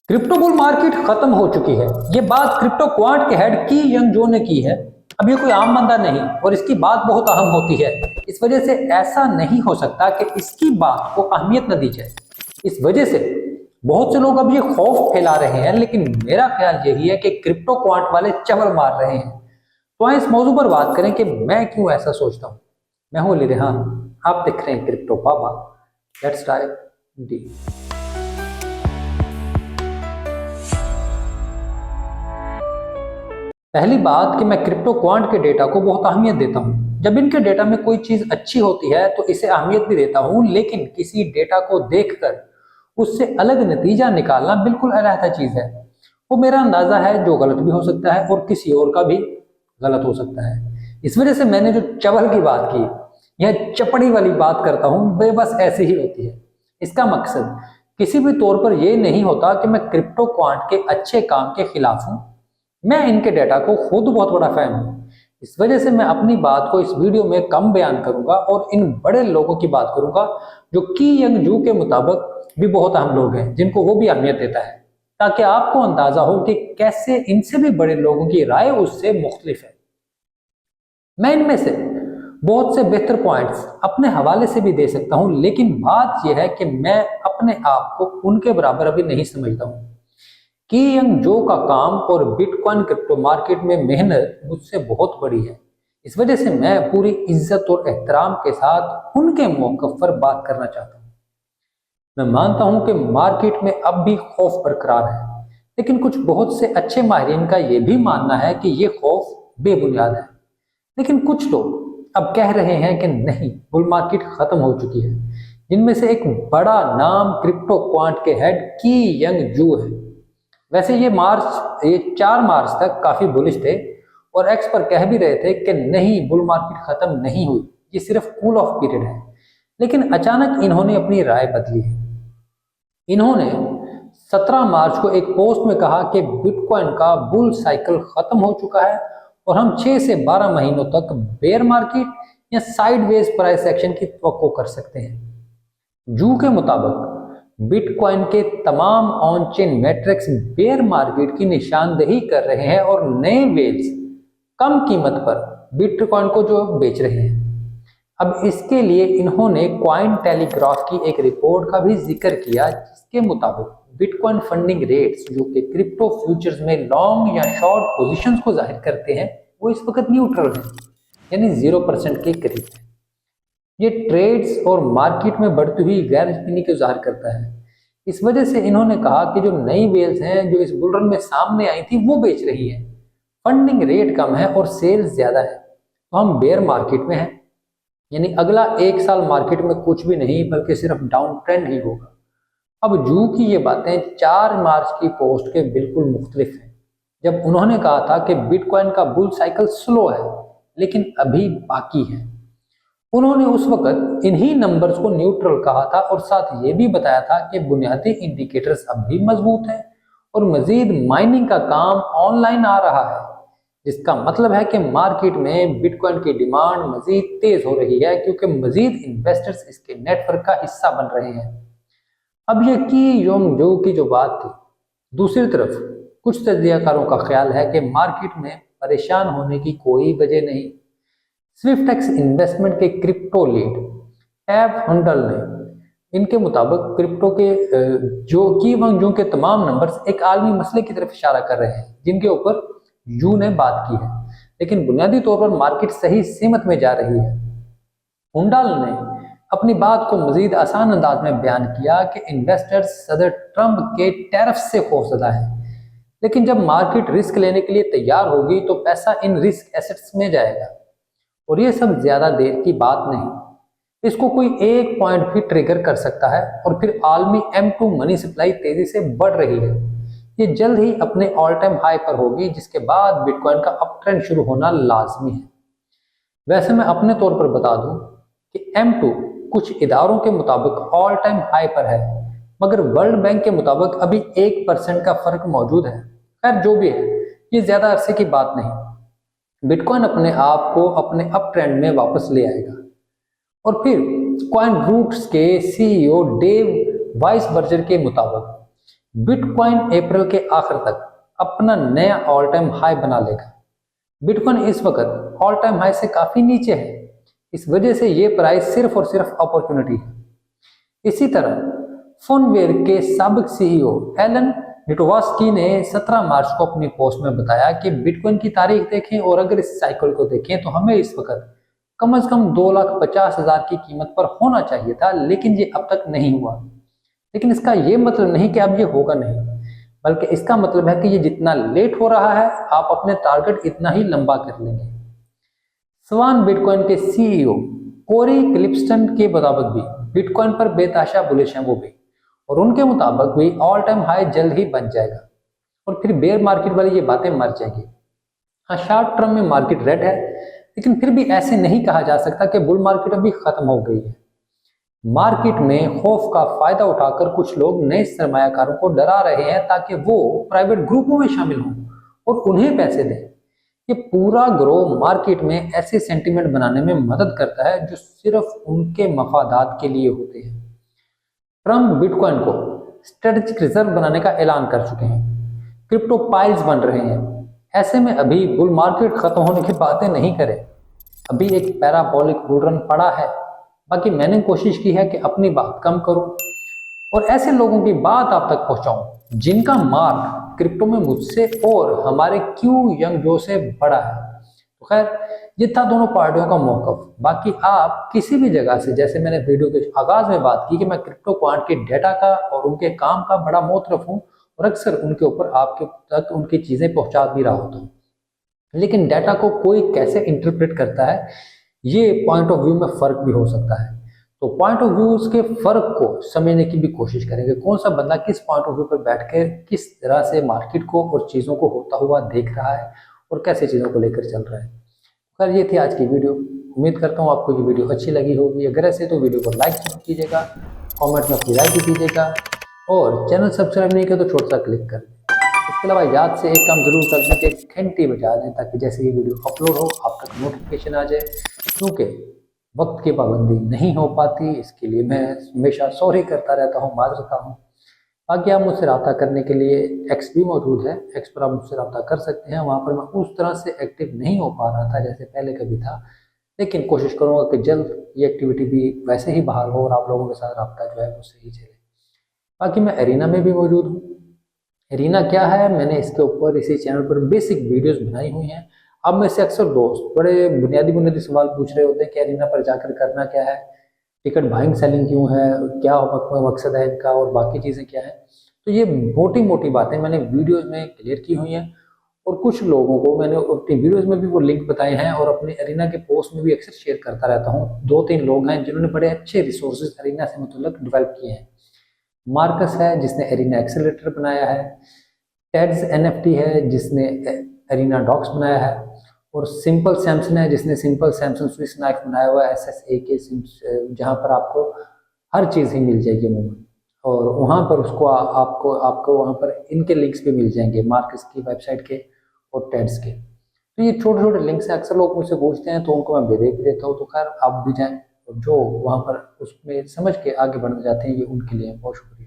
Crypto bull market खत्म हो चुकी है। ये बात क्रिप्टो क्वांट के हेड की यंग जो ने की है। अब ये कोई आम बंदा नहीं और इसकी बात बहुत अहम होती है। इस वजह से ऐसा नहीं हो सकता कि इसकी बात को अहमियत न दी जाए। इस वजह से बहुत से लोग अब ये खौफ फैला रहे हैं, लेकिन मेरा ख्याल यही है कि क्रिप्टो क्वांट वाले चवल मार रहे हैं। तो आइए इस मौजू पर बात करें कि मैं क्यों ऐसा सोचता हूँ। मैं हूँ अली रेहान, आप देख रहे हैं क्रिप्टो पापा। Let's dive deep. पहली बात कि मैं क्रिप्टो क्वांट के डेटा को बहुत अहमियत देता हूं। जब इनके डेटा में कोई चीज अच्छी होती है तो इसे अहमियत भी देता हूं, लेकिन किसी डेटा को देखकर उससे अलग नतीजा निकालना बिल्कुल अलग चीज है। वो मेरा अंदाजा है जो गलत भी हो सकता है और किसी और का भी गलत हो सकता है। इस वजह से मैंने जो चवल की बात की या चपड़ी वाली बात करता हूं, वे बस ऐसी ही होती है। इसका मकसद किसी भी तौर पर यह नहीं होता कि मैं क्रिप्टो क्वांट के अच्छे काम के खिलाफ हूं। मैं इनके डेटा को खुद बहुत बड़ा फैन हूँ। इस वजह से मैं अपनी बात को इस वीडियो में कम बयान करूंगा और इन बड़े लोगों की बात करूंगा जो की यंग जू के मुताबिक भी बहुत अहम लोग हैं, जिनको वो भी अहमियत देता है, ताकि आपको अंदाजा हो कि कैसे इनसे भी बड़े लोगों की राय उससे मुख्तलिफ है। मैं इनमें से बहुत से बेहतर पॉइंट्स अपने हवाले से भी दे सकता हूं, लेकिन बात यह है कि मैं अपने आप को उनके बराबर अभी नहीं समझता हूं। की यंग जो का काम और बिटकॉइन क्रिप्टो मार्केट में मेहनत मुझसे बहुत बड़ी है। इस वजह से मैं पूरी इज्जत और एहतराम के साथ उनके मौक़िफ़ पर बात करना चाहता हूँ। मैं मानता हूँ कि मार्केट में अब भी खौफ बरकरार है, लेकिन कुछ बहुत से अच्छे माहिरीन का यह भी मानना है कि ये खौफ बेबुनियाद है। लेकिन कुछ लोग अब कह रहे हैं कि नहीं, बुल मार्केट खत्म हो चुकी है। जिनमें से एक बड़ा नाम क्रिप्टो क्वांट के हेड की यंग जू है। वैसे ये 4 मार्च तक काफी बुलिश थे और एक्स पर कह भी रहे थे कि नहीं, बुल मार्केट खत्म नहीं हुई, ये सिर्फ कूल ऑफ पीरियड है। लेकिन अचानक इन्होंने अपनी राय बदली है। इन्होंने 17 मार्च को एक पोस्ट में कहा कि बिटकॉइन का बुल साइकिल खत्म हो चुका है और हम 6 से 12 महीनों तक बेयर मार्केट या साइडवेज प्राइस एक्शन की तवक्को कर सकते हैं। जू के मुताबिक बिटकॉइन के तमाम on chain metrics bear market की निशानदेही कर रहे हैं और नए वेल्स कम कीमत पर बिटकॉइन को जो बेच रहे हैं। अब इसके लिए इन्होंने कॉइन टेलीग्राफ की एक रिपोर्ट का भी जिक्र किया, जिसके मुताबिक बिटकॉइन फंडिंग रेट्स जो कि क्रिप्टो फ्यूचर्स में लॉन्ग या शॉर्ट पोजीशंस को जाहिर करते हैं, वो इस वक्त न्यूट्रल है, यानी 0% के करीब है। ये ट्रेड्स और मार्केट में बढ़ती हुई गैर यकीनी को जाहिर करता है। इस वजह से इन्होंने कहा कि जो नई वेल्स हैं जो इस बुल रन में सामने आई थी वो बेच रही है, फंडिंग रेट कम है और सेल्स ज्यादा है, तो हम बेयर मार्केट में हैं। यानी अगला 1 साल मार्केट में कुछ भी नहीं बल्कि सिर्फ डाउन ट्रेंड ही होगा। अब जू की ये बातें 4 मार्च की पोस्ट के बिल्कुल मुख्तलिफ हैं, जब उन्होंने कहा था कि बिटकॉइन का बुल साइकिल स्लो है लेकिन अभी बाकी है। उन्होंने उस वक्त इन्हीं नंबर्स को न्यूट्रल कहा था और साथ ये भी बताया था कि बुनियादी इंडिकेटर्स अब भी मजबूत हैं और मजीद माइनिंग का काम ऑनलाइन आ रहा है, जिसका मतलब है कि मार्केट में बिटकॉइन की डिमांड मजीद तेज हो रही है क्योंकि मजीद इन्वेस्टर्स इसके नेटवर्क का हिस्सा बन रहे हैं। अब ये की योंग जो की जो बात थी, दूसरी तरफ कुछ तज्जियाकारों का ख्याल है कि मार्केट में परेशान होने की कोई वजह नहीं। स्विफ्टेक्स इन्वेस्टमेंट के क्रिप्टो लीड एब हंडल ने इनके मुताबिक क्रिप्टो के जो की वंग जू के तमाम नंबर्स एक आलमी मसले की तरफ इशारा कर रहे हैं, जिनके ऊपर जू ने बात की है, लेकिन बुनियादी तौर पर मार्केट सही सीमत में जा रही है। हुंडाल ने अपनी बात को मजीद आसान अंदाज में बयान किया कि इन्वेस्टर्स सदर ट्रंप के टैरिफ से खौफजदा है, लेकिन जब मार्केट रिस्क लेने के लिए तैयार होगी तो पैसा इन रिस्क एसेट्स में जाएगा और ये सब ज्यादा देर की बात नहीं। इसको कोई एक पॉइंट भी ट्रिगर कर सकता है और फिर आलमी M2 मनी सप्लाई तेजी से बढ़ रही है। ये जल्द ही अपने ऑल टाइम हाई पर होगी, जिसके बाद बिटकॉइन का अप ट्रेंड शुरू होना लाजमी है। वैसे मैं अपने तौर पर बता दूं कि M2 कुछ इदारों के मुताबिक ऑल टाइम हाई पर है, मगर वर्ल्ड बैंक के मुताबिक अभी 1% का फर्क मौजूद है। खैर जो भी है, ये ज्यादा अरसे की बात नहीं। बिटकॉइन अपने आप को अपने अप ट्रेंड में वापस ले आएगा। और फिर कॉइन रूट्स के CEO डेव वाइसबर्गर के मुताबिक बिटकॉइन अप्रैल के आखिर तक अपना नया ऑल टाइम हाई बना लेगा। बिटकॉइन इस वक्त ऑल टाइम हाई से काफी नीचे है, इस वजह से ये प्राइस सिर्फ और सिर्फ अपॉर्चुनिटी है। इसी तरह फोनवेयर के साबिक सीईओ एलन निटोवास्की ने 17 मार्च को अपनी पोस्ट में बताया कि बिटकॉइन की तारीख देखें और अगर इस साइकिल को देखें तो हमें इस वक्त कम से कम 2,50,000 की कीमत पर होना चाहिए था, लेकिन ये अब तक नहीं हुआ। लेकिन इसका ये मतलब नहीं कि अब ये होगा नहीं, बल्कि इसका मतलब है कि ये जितना लेट हो रहा है आप अपने टारगेट इतना ही लंबा कर लेंगे। स्वान बिटकॉइन के सीईओ कोरी क्लिप्स्टन के मुताबिक भी बिटकॉइन पर बेतहाशा बुलिश हैं वो भी, और उनके मुताबिक भी ऑल टाइम हाई जल्द ही बन जाएगा और फिर बेयर मार्केट वाली ये बातें मर जाएंगी। हाँ, शॉर्ट टर्म में मार्केट रेड है, लेकिन फिर भी ऐसे नहीं कहा जा सकता कि बुल मार्केट अभी खत्म हो गई है। मार्केट में खौफ का फायदा उठाकर कुछ लोग नए सरमायाकारों को डरा रहे हैं ताकि वो प्राइवेट ग्रुपों में शामिल हों और उन्हें पैसे दें। ये पूरा ग्रोह मार्केट में ऐसे सेंटीमेंट बनाने में मदद करता है जो सिर्फ उनके मफादात के लिए होते हैं। ट्रम्प बिटकॉइन को स्ट्रेटेजिक रिजर्व बनाने का ऐलान कर चुके हैं, क्रिप्टो पाइल्स बन रहे हैं। ऐसे में अभी बुल मार्केट खत्म होने की बातें नहीं करें, अभी एक पैराबोलिक बुल रन पड़ा है। बाकी मैंने कोशिश की है कि अपनी बात कम करूं और ऐसे लोगों की बात आप तक पहुंचाऊं जिनका मार्क क्रिप्टो में मुझसे और हमारे क्यू यंग जो से बड़ा है। तो खैर, ये था दोनों पार्टियों का मौकफ। बाकी आप किसी भी जगह से, जैसे मैंने वीडियो के आगाज में बात की कि मैं क्रिप्टो क्वांट के डेटा का और उनके काम का बड़ा मोतरफ हूँ और अक्सर उनके ऊपर आपके तक उनकी चीजें पहुंचा भी रहा होता हूँ, लेकिन डेटा को कोई कैसे इंटरप्रेट करता है ये पॉइंट ऑफ व्यू में फर्क भी हो सकता है। तो पॉइंट ऑफ व्यू के फर्क को समझने की भी कोशिश करेंगे, कौन सा बंदा किस पॉइंट ऑफ व्यू पर बैठ कर किस तरह से मार्केट को और चीज़ों को होता हुआ देख रहा है और कैसे चीज़ों को लेकर चल रहा है। खैर, ये थी आज की वीडियो। उम्मीद करता हूँ आपको ये वीडियो अच्छी लगी होगी। अगर ऐसे तो वीडियो को लाइक जरूर कीजिएगा, कमेंट में अपनी राय भी दीजिएगा और चैनल सब्सक्राइब नहीं किया तो छोटा सा क्लिक कर दें। इसके अलावा याद से एक काम जरूर कर दें कि घंटी बजा दें ताकि जैसे ही वीडियो अपलोड हो आप तक नोटिफिकेशन आ जाए, क्योंकि वक्त की पाबंदी नहीं हो पाती। इसके लिए मैं हमेशा सॉरी करता रहता हूँ, माजरता हूँ। बाकी आप मुझसे रब्ता करने के लिए एक्स भी मौजूद है, एक्स पर आप मुझसे रब्ता कर सकते हैं। वहाँ पर मैं उस तरह से एक्टिव नहीं हो पा रहा था जैसे पहले कभी था, लेकिन कोशिश करूँगा कि जल्द ये एक्टिविटी भी वैसे ही बहाल हो और आप लोगों के साथ रब्ता जो है वो सही चले। बाकी मैं एरिना में भी मौजूद हूँ। एरिना क्या है, मैंने इसके ऊपर इसी चैनल पर बेसिक वीडियोस बनाई हुई हैं। अब में से अक्सर दोस्त बड़े बुनियादी सवाल पूछ रहे होते हैं कि एरिना पर जाकर करना क्या है, टिकट बाइंग सेलिंग क्यों है, क्या मकसद है इनका और बाकी चीज़ें क्या है। तो ये मोटी मोटी बातें मैंने वीडियोस में क्लियर की हुई हैं और कुछ लोगों को मैंने अपनी वीडियोस में भी वो लिंक बताए हैं और अपने एरिना के पोस्ट में भी अक्सर शेयर करता रहता हूँ। 2-3 लोग हैं जिन्होंने बड़े अच्छे रिसोर्सेज एरिना से मतलब डेवलप किए हैं। मार्कस है जिसने एरिना एक्सेलरेटर बनाया है, टेड्स एनएफटी है जिसने एरिना डॉक्स बनाया है, और सिंपल सैमसन है जिसने सिंपल सैमसन स्विस नाइफ बनाया हुआ है SSA के, जहाँ पर आपको हर चीज़ ही मिल जाएगी अमूमन, और वहाँ पर उसको आपको आपको वहाँ पर इनके लिंक्स भी मिल जाएंगे, मार्कस की वेबसाइट के और टेड्स के। तो ये छोटे छोटे लिंक्स हैं, अक्सर लोग मुझसे पूछते हैं तो उनको मैं भेज भी देता हूँ। तो खैर, आप भी जाएँ और जो वहाँ पर उसमें समझ के आगे बढ़ना चाहते हैं, ये उनके लिए बहुत शुक्रिया।